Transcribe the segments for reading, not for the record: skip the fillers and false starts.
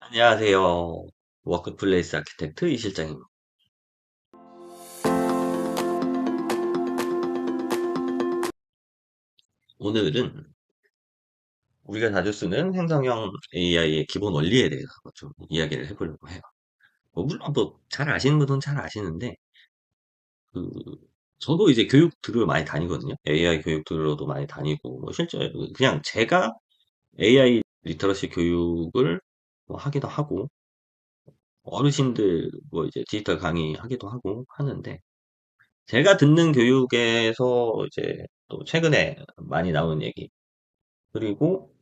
안녕하세요. 워크플레이스 아키텍트 이 실장입니다. 오늘은 우리가 자주 쓰는 생성형 AI의 기본 원리에 대해서 좀 이야기를 해보려고 해요. 물론 뭐 잘 아시는 분은 잘 아시는데, 그, 저도 이제 교육들을 많이 다니거든요. AI 교육 들으러도 많이 다니고, 뭐 실제 그냥 제가 AI 리터러시 교육을 뭐 하기도 하고, 어르신들 뭐 이제 디지털 강의 하기도 하고 하는데, 제가 듣는 교육에서 이제 또 최근에 많이 나오는 얘기, 그리고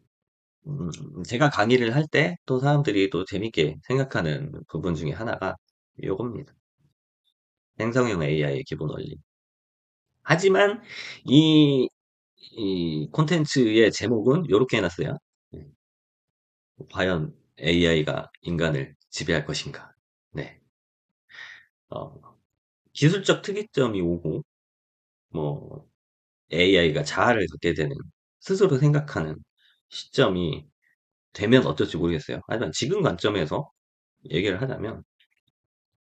제가 강의를 할 때 또 사람들이 또 재밌게 생각하는 부분 중에 하나가 요겁니다. 생성형 AI의 기본 원리. 하지만 이 콘텐츠의 제목은 요렇게 해놨어요. 네. 과연 AI가 인간을 지배할 것인가? 네. 어, 기술적 특이점이 오고, 뭐, AI가 자아를 갖게 되는, 스스로 생각하는 시점이 되면 어쩔지 모르겠어요. 하지만 지금 관점에서 얘기를 하자면,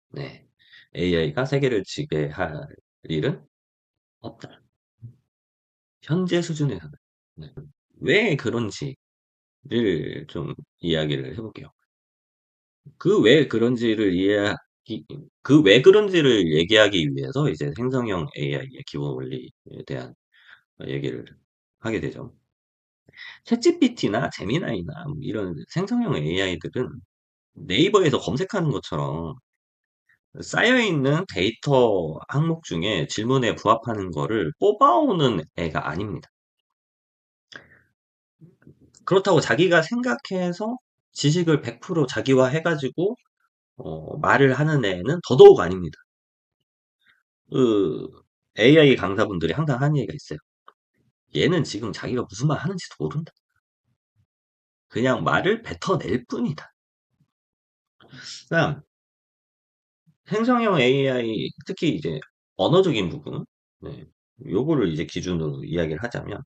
네. AI가 세계를 지배할 일은 없다. 현재 수준에서는. 네. 왜 그런지를 좀 이야기를 해볼게요. 그 왜 그런지를 그 왜 그런지를 얘기하기 위해서 이제 생성형 AI의 기본 원리에 대한 얘기를 하게 되죠. 챗GPT나 제미나이나 뭐 이런 생성형 AI들은 네이버에서 검색하는 것처럼 쌓여있는 데이터 항목 중에 질문에 부합하는 거를 뽑아오는 애가 아닙니다. 그렇다고 자기가 생각해서 지식을 100% 자기화해가지고 말을 하는 애는 더더욱 아닙니다. 그 AI 강사분들이 항상 하는 얘기가 있어요. 얘는 지금 자기가 무슨 말 하는지도 모른다. 그냥 말을 뱉어낼 뿐이다. 그냥 생성형 AI, 특히 이제 언어적인 부분, 네, 요거를 이제 기준으로 이야기를 하자면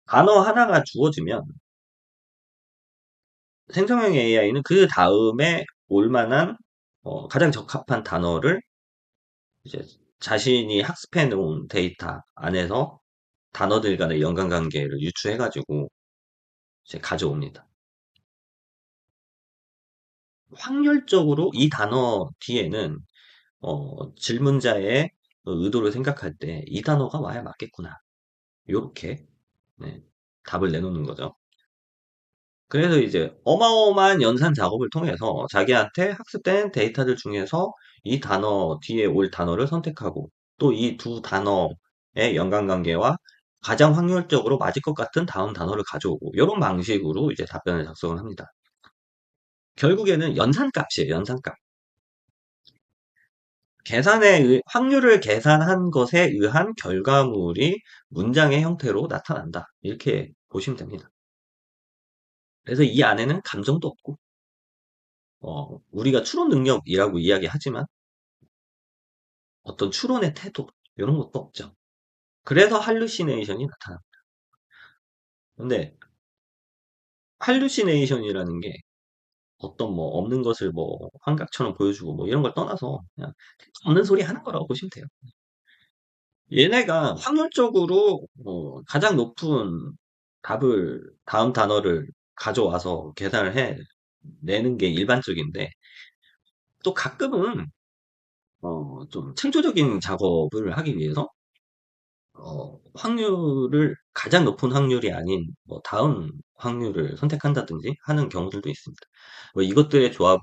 단어 하나가 주어지면 생성형 AI는 그 다음에 올 만한 가장 적합한 단어를 이제 자신이 학습해 놓은 데이터 안에서 단어들 간의 연관관계를 유추해 가지고 이제 가져옵니다. 확률적으로 이 단어 뒤에는 질문자의 의도를 생각할 때 이 단어가 와야 맞겠구나. 요렇게 네, 답을 내놓는 거죠. 그래서 이제 어마어마한 연산 작업을 통해서 자기한테 학습된 데이터들 중에서 이 단어 뒤에 올 단어를 선택하고 또 이 두 단어의 연관관계와 가장 확률적으로 맞을 것 같은 다음 단어를 가져오고 이런 방식으로 이제 답변을 작성을 합니다. 결국에는 연산값이에요, 연산값. 확률을 계산한 것에 의한 결과물이 문장의 형태로 나타난다. 이렇게 보시면 됩니다. 그래서 이 안에는 감정도 없고, 우리가 추론 능력이라고 이야기하지만 어떤 추론의 태도 이런 것도 없죠. 그래서 할루시네이션이 나타납니다. 근데 할루시네이션이라는 게 어떤 뭐 없는 것을 뭐 환각처럼 보여주고 뭐 이런 걸 떠나서 그냥 없는 소리 하는 거라고 보시면 돼요. 얘네가 확률적으로 가장 높은 다음 단어를 가져와서 계산을 해 내는 게 일반적인데 또 가끔은 좀 창조적인 작업을 하기 위해서 가장 높은 확률이 아닌 뭐 다음 확률을 선택한다든지 하는 경우들도 있습니다. 뭐 이것들의 조합을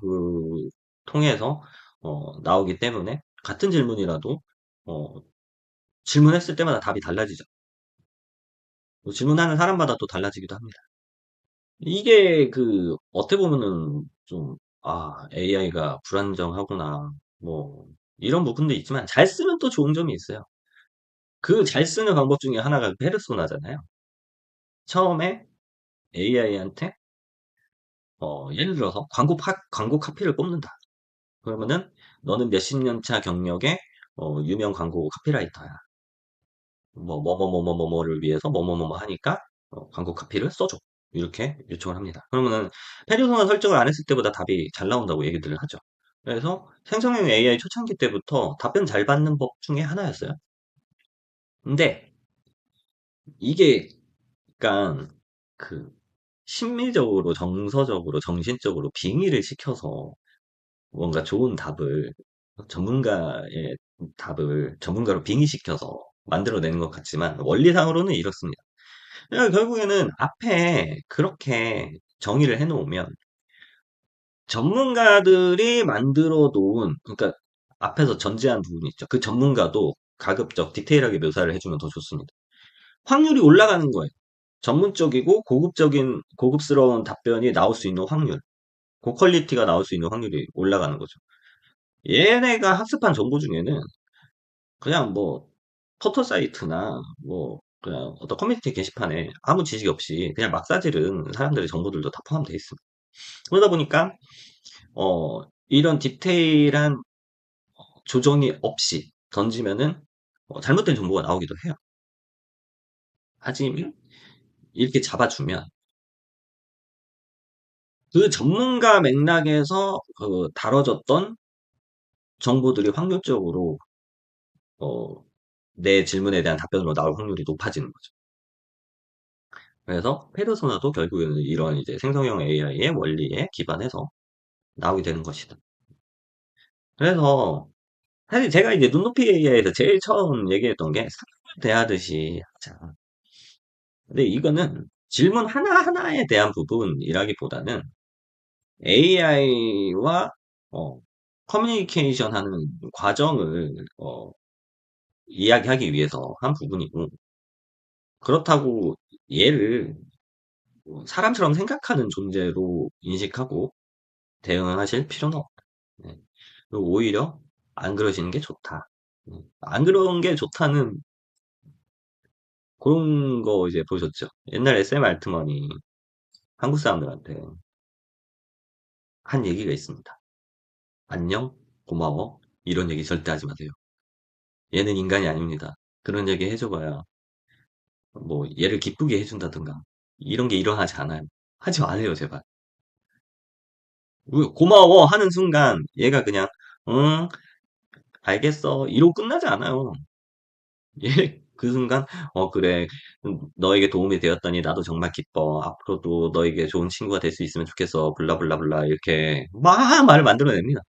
통해서 나오기 때문에 같은 질문이라도 어, 질문했을 때마다 답이 달라지죠. 뭐 질문하는 사람마다 또 달라지기도 합니다. 이게 어떻게 보면은 좀, AI가 불안정하구나, 뭐, 이런 부분도 있지만, 잘 쓰면 또 좋은 점이 있어요. 그 잘 쓰는 방법 중에 하나가 페르소나잖아요. 처음에 AI한테 예를 들어서 광고 카피를 뽑는다. 그러면은 너는 몇십 년 차 경력의 유명 광고 카피라이터야. 뭐뭐뭐뭐뭐뭐를 위해서 뭐뭐뭐뭐 하니까 광고 카피를 써줘. 이렇게 요청을 합니다. 그러면은 페르소나 설정을 안 했을 때보다 답이 잘 나온다고 얘기들을 하죠. 그래서 생성형 AI 초창기 때부터 답변 잘 받는 법 중에 하나였어요. 근데 이게 약간 그 심리적으로, 정서적으로, 정신적으로 빙의를 시켜서 뭔가 좋은 답을, 전문가의 답을 전문가로 빙의시켜서 만들어내는 것 같지만 원리상으로는 이렇습니다. 그러니까 결국에는 앞에 그렇게 정의를 해놓으면 전문가들이 만들어 놓은, 그러니까 앞에서 전제한 부분이 있죠. 그 전문가도 가급적 디테일하게 묘사를 해주면 더 좋습니다. 확률이 올라가는 거예요. 전문적이고 고급적인, 고급스러운 답변이 나올 수 있는 확률, 고퀄리티가 나올 수 있는 확률이 올라가는 거죠. 얘네가 학습한 정보 중에는 그냥 뭐 포털 사이트나 뭐 그냥 어떤 커뮤니티 게시판에 아무 지식 없이 그냥 막 사지른 사람들의 정보들도 다 포함되어 있습니다. 그러다 보니까 이런 디테일한 조정이 없이 던지면은 잘못된 정보가 나오기도 해요. 하지만 이렇게 잡아주면 그 전문가 맥락에서 그 다뤄졌던 정보들이 확률적으로 어, 내 질문에 대한 답변으로 나올 확률이 높아지는 거죠. 그래서 페르소나도 결국에는 이런 이제 생성형 AI의 원리에 기반해서 나오게 되는 것이다. 그래서 사실 제가 이제 눈높이 AI에서 제일 처음 얘기했던 게 사람을 대하듯이 하자. 근데 이거는 질문 하나하나에 대한 부분이라기보다는 AI와 커뮤니케이션 하는 과정을 이야기하기 위해서 한 부분이고, 그렇다고 얘를 사람처럼 생각하는 존재로 인식하고 대응하실 필요는 없다. 네. 그리고 오히려 안 그러시는 게 좋다. 안 그런 게 좋다는 그런 거 이제 보셨죠? 옛날 SM 알트만이 한국 사람들한테 한 얘기가 있습니다. 안녕, 고마워. 이런 얘기 절대 하지 마세요. 얘는 인간이 아닙니다. 그런 얘기 해줘봐야 뭐 얘를 기쁘게 해준다든가 이런 게 일어나지 않아요. 하지 마세요, 제발. 고마워 하는 순간 얘가 그냥 응, 알겠어. 이러고 끝나지 않아요. 얘 그 순간 그래. 너에게 도움이 되었다니 나도 정말 기뻐. 앞으로도 너에게 좋은 친구가 될 수 있으면 좋겠어. 블라블라블라 이렇게 막 말을 만들어냅니다.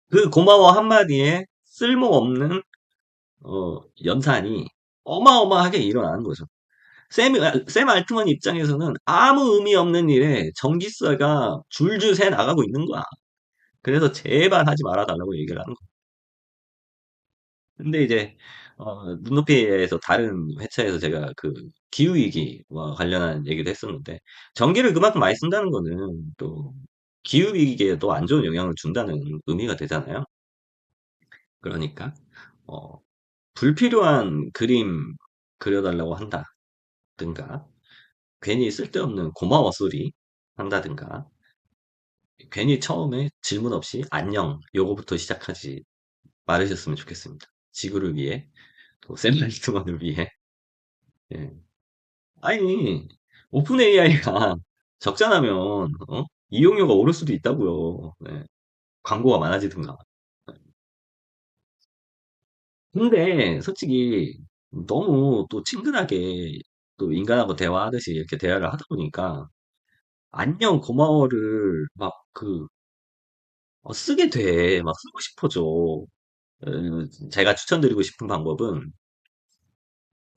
그 고마워 한마디에 쓸모없는 연산이 어마어마하게 일어나는 거죠. 샘 알트만 입장에서는 아무 의미 없는 일에 전기세가 줄줄 새 나가고 있는 거야. 그래서 제발 하지 말아달라고 얘기를 하는 거야. 근데 이제 눈높이에서 다른 회차에서 제가 그 기후위기와 관련한 얘기도 했었는데 전기를 그만큼 많이 쓴다는 거는 또 기후위기에도 안 좋은 영향을 준다는 의미가 되잖아요. 그러니까 어, 불필요한 그림 그려달라고 한다든가 괜히 쓸데없는 고마워 소리 한다든가 괜히 처음에 질문 없이 안녕 요거부터 시작하지 말으셨으면 좋겠습니다. 지구를 위해 또 샌라이트만을 위해 예. 아니 오픈 AI가 적자나면 이용료가 오를 수도 있다고요. 네. 광고가 많아지든가. 근데 솔직히 너무 또 친근하게 또 인간하고 대화하듯이 이렇게 대화를 하다 보니까 안녕 고마워를 막 쓰게 돼. 막 쓰고 싶어져. 제가 추천드리고 싶은 방법은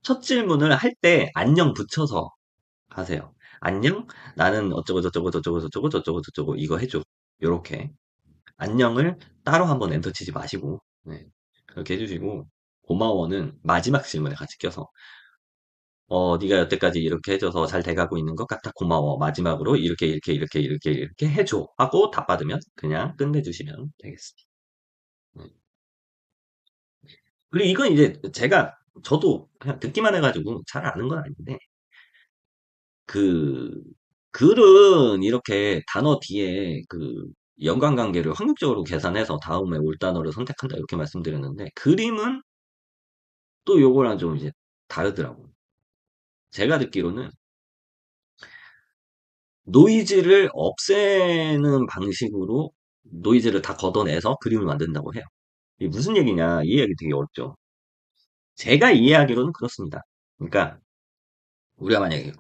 첫 질문을 할 때 안녕 붙여서 하세요. 안녕? 나는 어쩌고 저쩌고 저쩌고 저쩌고 저쩌고 저쩌고 이거 해줘. 요렇게. 안녕을 따로 한번 엔터 치지 마시고, 네. 그렇게 해주시고, 고마워는 마지막 질문에 같이 껴서, 네가 여태까지 이렇게 해줘서 잘 돼가고 있는 것 같아. 고마워. 마지막으로 이렇게, 이렇게, 이렇게, 이렇게, 이렇게 해줘. 하고 답 받으면 그냥 끝내주시면 되겠습니다. 네. 그리고 이건 이제 저도 그냥 듣기만 해가지고 잘 아는 건 아닌데, 그, 글은 이렇게 단어 뒤에 연관관계를 확률적으로 계산해서 다음에 올 단어를 선택한다 이렇게 말씀드렸는데, 그림은 또 요거랑 좀 이제 다르더라고요. 제가 듣기로는 노이즈를 없애는 방식으로 노이즈를 다 걷어내서 그림을 만든다고 해요. 이게 무슨 얘기냐? 이 이야기 되게 어렵죠. 제가 이해하기로는 그렇습니다. 그러니까 우리가 만약에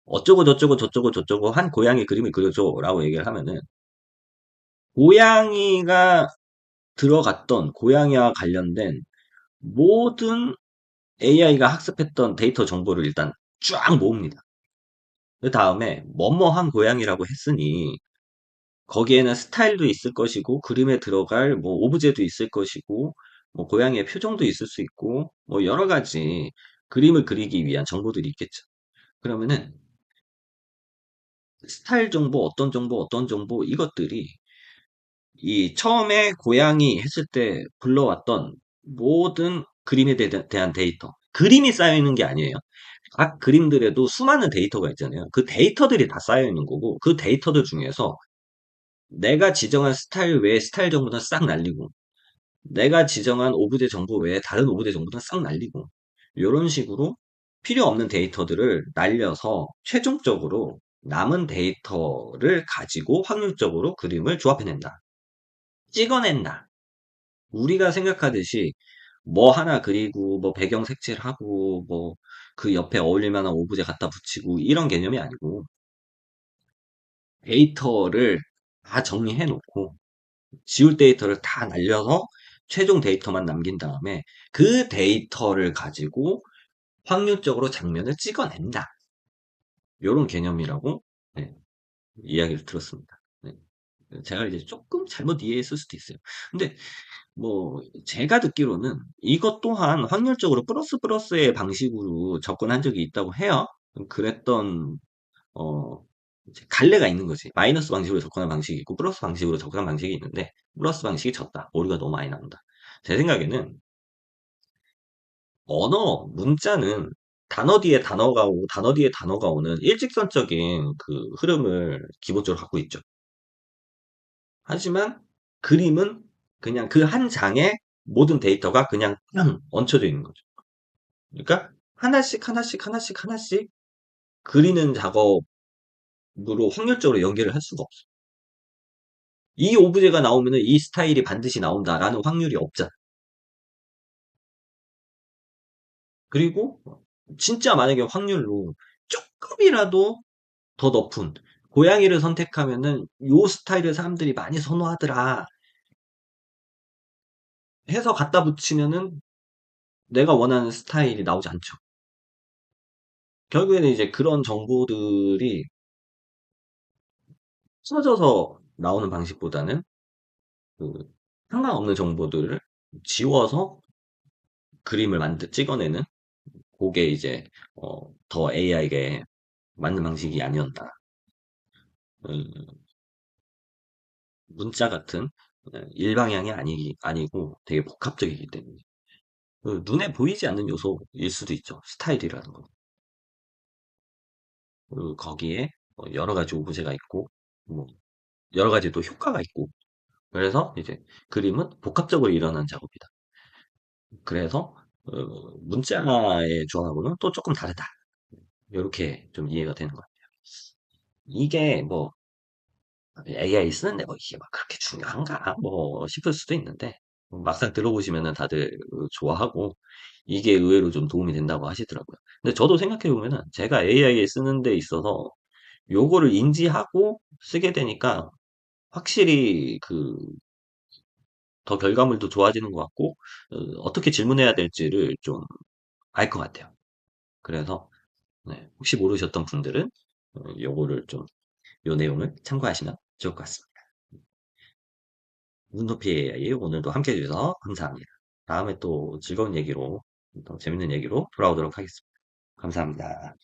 어쩌고 저쩌고 저쩌고 저쩌고 한 고양이 그림을 그려줘라고 얘기를 하면은 고양이가 들어갔던 고양이와 관련된 모든 AI가 학습했던 데이터 정보를 일단 쫙 모읍니다. 그 다음에 뭐뭐한 고양이라고 했으니 거기에는 스타일도 있을 것이고 그림에 들어갈 뭐 오브제도 있을 것이고 뭐 고양이의 표정도 있을 수 있고 뭐 여러 가지 그림을 그리기 위한 정보들이 있겠죠. 그러면은 스타일 정보, 어떤 정보 이것들이 이 처음에 고양이 했을 때 불러왔던 모든 그림에 대한 데이터. 그림이 쌓여 있는 게 아니에요. 각 그림들에도 수많은 데이터가 있잖아요. 그 데이터들이 다 쌓여 있는 거고 그 데이터들 중에서 내가 지정한 스타일 외에 스타일 정보는 싹 날리고 내가 지정한 오브제 정보 외에 다른 오브제 정보는 싹 날리고 이런 식으로 필요 없는 데이터들을 날려서 최종적으로 남은 데이터를 가지고 확률적으로 그림을 조합해낸다. 찍어낸다. 우리가 생각하듯이 뭐 하나 그리고 뭐 배경 색칠하고 뭐 그 옆에 어울릴 만한 오브제 갖다 붙이고 이런 개념이 아니고 데이터를 다 정리해 놓고 지울 데이터를 다 날려서 최종 데이터만 남긴 다음에 그 데이터를 가지고 확률적으로 장면을 찍어낸다. 요런 개념이라고 네, 이야기를 들었습니다. 네. 제가 이제 조금 잘못 이해했을 수도 있어요. 근데 뭐 제가 듣기로는 이것 또한 확률적으로 플러스 플러스의 방식으로 접근한 적이 있다고 해요. 그랬던 어 이제 갈래가 있는 거지. 마이너스 방식으로 접근한 방식이 있고 플러스 방식으로 접근한 방식이 있는데 플러스 방식이 졌다. 오류가 너무 많이 나온다. 제 생각에는 언어, 문자는 단어 뒤에 단어가 오고 단어 뒤에 단어가 오는 일직선적인 그 흐름을 기본적으로 갖고 있죠. 하지만 그림은 그냥 그 한 장에 모든 데이터가 그냥 얹혀져 있는 거죠. 그러니까 하나씩 하나씩 하나씩 하나씩 그리는 작업으로 확률적으로 연결을 할 수가 없어. 이 오브제가 나오면은 이 스타일이 반드시 나온다라는 확률이 없잖아. 그리고 진짜 만약에 확률로 조금이라도 더 높은 고양이를 선택하면은 요 스타일을 사람들이 많이 선호하더라 해서 갖다 붙이면은 내가 원하는 스타일이 나오지 않죠. 결국에는 이제 그런 정보들이 써져서 나오는 방식보다는 그 상관없는 정보들을 지워서 그림을 찍어내는 그게 이제 더 AI에 맞는 방식이 아니었나. 음, 문자 같은 일방향이 아니고 되게 복합적이기 때문에 눈에 보이지 않는 요소일 수도 있죠. 스타일이라는 거. 그리고 거기에 여러 가지 오브제가 있고 뭐 여러 가지 또 효과가 있고 그래서 이제 그림은 복합적으로 일어나는 작업이다. 그래서 문자의 조합하고는 또 조금 다르다. 이렇게 좀 이해가 되는 것 같아요. 이게 뭐 AI 쓰는데 뭐 이게 막 그렇게 중요한가 뭐 싶을 수도 있는데 막상 들어보시면은 다들 좋아하고 이게 의외로 좀 도움이 된다고 하시더라고요. 근데 저도 생각해 보면은 제가 AI 쓰는 데 있어서 요거를 인지하고 쓰게 되니까 확실히 그 더 결과물도 좋아지는 것 같고 어떻게 질문해야 될지를 좀 알 것 같아요. 그래서 네, 혹시 모르셨던 분들은 요거를 좀 요 내용을 참고하시면 좋을 것 같습니다. 눈높이 AI 오늘도 함께 해주셔서 감사합니다. 다음에 또 즐거운 얘기로 또 재밌는 얘기로 돌아오도록 하겠습니다. 감사합니다.